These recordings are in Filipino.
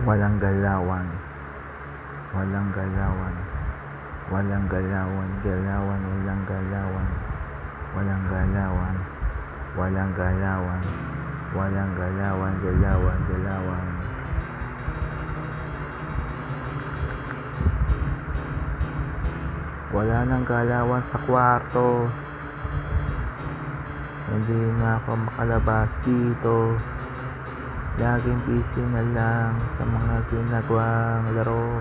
Walang galawan, walang galawan, walang galawan, galawan, walang galawan, walang galawan, walang galawan, walang galawan, galawan, galawan. Wala nang galawan sa kwarto, hindi na ako makalabas dito. Laging busy na lang sa mga ginagawang laro.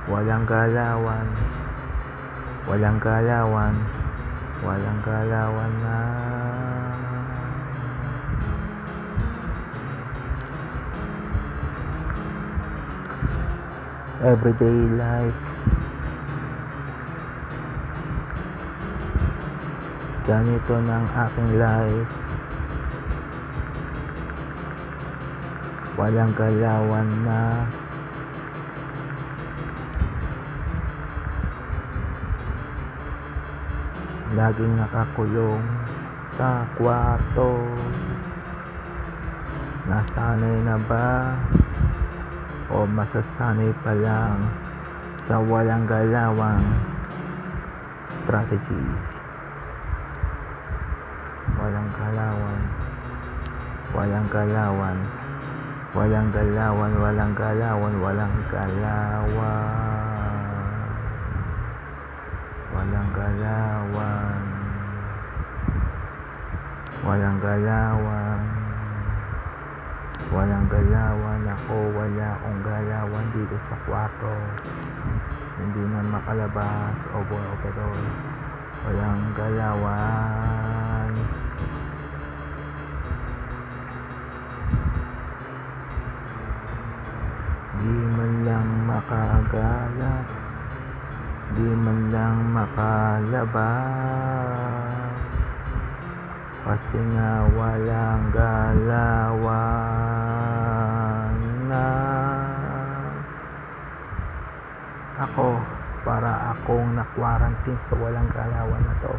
Walang galawan, walang galawan, walang galawan na. Everyday life, ganito ng aking life. Walang galawan na. Laging nakakulong sa kwarto. Nasanay na ba o masasanay pa lang sa walang galawang strategy? Walang galawan, walang galawan, walang galawan, walang galawan, walang galawan, walang galawan, walang galawan, walang galawan. Ako wala akong galawan dito sa kwarto, hindi na makalabas overall. Walang galawan. Di man lang makagala, di man lang makalabas, kasi nga walang galawan na. Ako, para akong na-quarantine sa walang galawan na to.